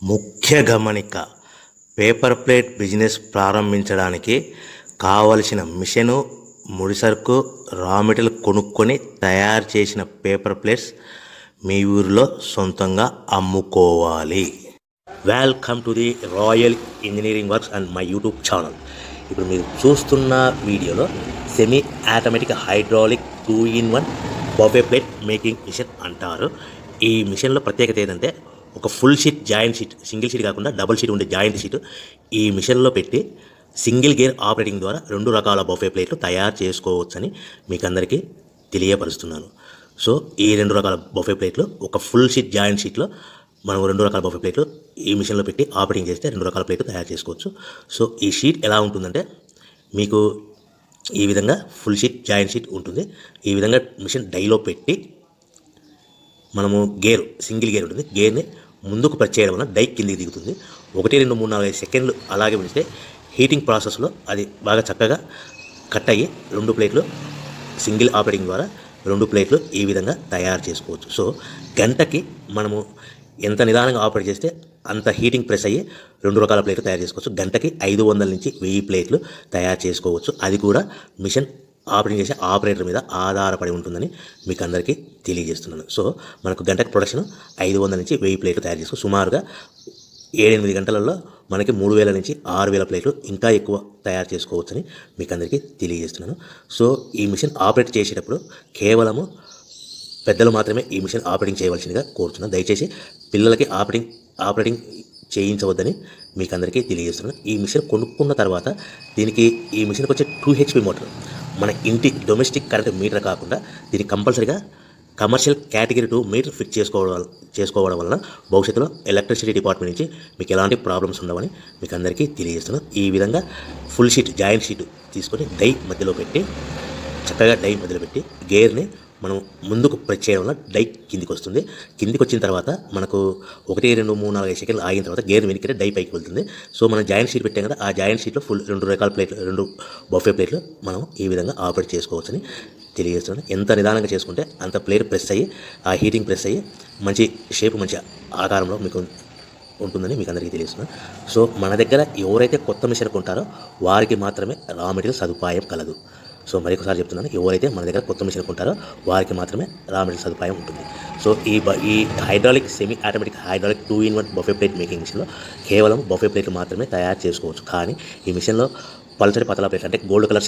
ముఖ్య గమనిక, paper plate business ప్రారంభించడానికి కావలసిన మిషను, ముడిసరుకు, రా మెటీరియల్ కొనుక్కొని తయారు చేసిన పేపర్ ప్లేట్స్ మీ ఊరిలో సొంతంగా అమ్ముకోవాలి. Welcome to the royal engineering works and my YouTube channel. ఇప్పుడు మీరు చూస్తున్న వీడియోలో semi automatic hydraulic 2-in-1 buffet plate making machine అంటారు. ఈ మిషన్లో ప్రత్యేకత ఏంటంటే ఒక full sheet joint sheet, single sheet కాకుండా డబుల్ షీట్ ఉండే జాయింట్ షీట్ ఈ మిషన్లో పెట్టి సింగిల్ గేర్ ఆపరేటింగ్ ద్వారా 2 రకాల బఫే ప్లేట్లు తయారు చేసుకోవచ్చని మీకు అందరికీ తెలియపరుస్తున్నాను. సో ఈ 2 రకాల బఫే ప్లేట్లు ఒక ఫుల్ షీట్ జాయింట్ షీట్లో మనం 2 రకాల బఫే ప్లేట్లు ఈ మిషన్లో పెట్టి ఆపరేటింగ్ చేస్తే 2 రకాల ప్లేట్లు తయారు చేసుకోవచ్చు. సో ఈ షీట్ ఎలా ఉంటుందంటే మీకు ఈ విధంగా ఫుల్ షీట్ జాయింట్ షీట్ ఉంటుంది. ఈ విధంగా మిషన్ డైలో పెట్టి మనము గేర్, సింగిల్ గేర్ ఉంటుంది, గేర్ని ముందుకు ప్రెస్ చేయడం వల్ల డై కిందికి దిగుతుంది. 1, 2, 3, 4, 5 సెకండ్లు అలాగే ఉంచితే హీటింగ్ ప్రాసెస్లో అది బాగా చక్కగా కట్ అయ్యి 2 ప్లేట్లు సింగిల్ ఆపరేటింగ్ ద్వారా 2 ప్లేట్లు ఈ విధంగా తయారు చేసుకోవచ్చు. సో గంటకి మనము ఎంత నిదానంగా ఆపరేట్ చేస్తే అంత హీటింగ్ ప్రెస్ అయ్యి 2 రకాల ప్లేట్లు తయారు చేసుకోవచ్చు. గంటకి 500 నుంచి 1000 ప్లేట్లు తయారు చేసుకోవచ్చు. అది కూడా మిషన్ ఆపరేటింగ్ చేసే ఆపరేటర్ మీద ఆధారపడి ఉంటుందని మీకు అందరికీ తెలియజేస్తున్నాను. సో మనకు గంటకి ప్రొడక్షన్ 500 నుంచి 1000 ప్లేట్లు తయారు చేసుకో, సుమారుగా 7-8 గంటలలో మనకి 3000 నుంచి 6000 ప్లేట్లు ఇంకా ఎక్కువ తయారు చేసుకోవచ్చని మీకు అందరికీ తెలియజేస్తున్నాను. సో ఈ మిషన్ ఆపరేట్ చేసేటప్పుడు కేవలము పెద్దలు మాత్రమే ఈ మిషన్ ఆపరేటింగ్ చేయవలసిందిగా కోరుతున్నాను. దయచేసి పిల్లలకి ఆపరేటింగ్ చేయించవద్దని మీకు అందరికీ తెలియజేస్తున్నాను. ఈ మిషన్ కొనుక్కున్న తర్వాత ఈ మిషన్కి వచ్చే 2 HP మోటార్ మన ఇంటి డొమెస్టిక్ కరెంట్ మీటర్ కాకుండా దీనికి కంపల్సరీగా కమర్షియల్ కేటగిరీ 2 మీటర్ ఫిక్స్ చేసుకోవడం వలన భవిష్యత్తులో ఎలక్ట్రిసిటీ డిపార్ట్మెంట్ నుంచి మీకు ఎలాంటి ప్రాబ్లమ్స్ ఉండవని మీకు అందరికీ తెలియజేస్తున్నాను. ఈ విధంగా ఫుల్ షీట్ జాయింట్ షీట్ తీసుకొని డై మధ్యలో పెట్టి చక్కగా డై మధ్యలో పెట్టి గేర్ని మనం ముందుకు ప్రెస్ చేయడం వల్ల డై కిందికి వస్తుంది. కిందికి వచ్చిన తర్వాత మనకు 1, 2, 3, 4, 5 సెకండ్లు ఆగిన తర్వాత గేర్ వెనక్కి డై పైకి వెళ్తుంది. సో మనం జాయింట్ షీట్ పెట్టాం కదా, ఆ జాయింట్ షీట్లో ఫుల్ 2 రకాల ప్లేట్లు, 2 బఫే ప్లేట్లు మనం ఈ విధంగా ఆపరేట్ చేసుకోవచ్చని తెలియజేస్తున్నాను. ఎంత నిదానంగా చేసుకుంటే అంత ప్లేట్ ప్రెస్ అయ్యి ఆ హీటింగ్ ప్రెస్ అయ్యి మంచి షేప్, మంచి ఆకారంలో మీకు ఉంటుందని మీకు అందరికీ తెలియజేస్తున్నాను. సో మన దగ్గర ఎవరైతే కొత్త మిషన్ కొంటారో వారికి మాత్రమే రా మెటీరియల్ సదుపాయం కలదు. సో మరొకసారి చెప్తున్నాను, ఎవరైతే మన దగ్గర కొత్త మిషన్ కొంటారో వారికి మాత్రమే రా మెటీరియల్ సదుపాయం ఉంటుంది. సో ఈ hydraulic semi automatic hydraulic 2-in-1 buffet plate making మిషన్లో కేవలం బఫే ప్లేట్లు మాత్రమే తయారు చేసుకోవచ్చు. కానీ ఈ మిషన్లో పల్చడి పతలా ప్లేట్ అంటే గోల్డ్ కలర్, సిల్వర్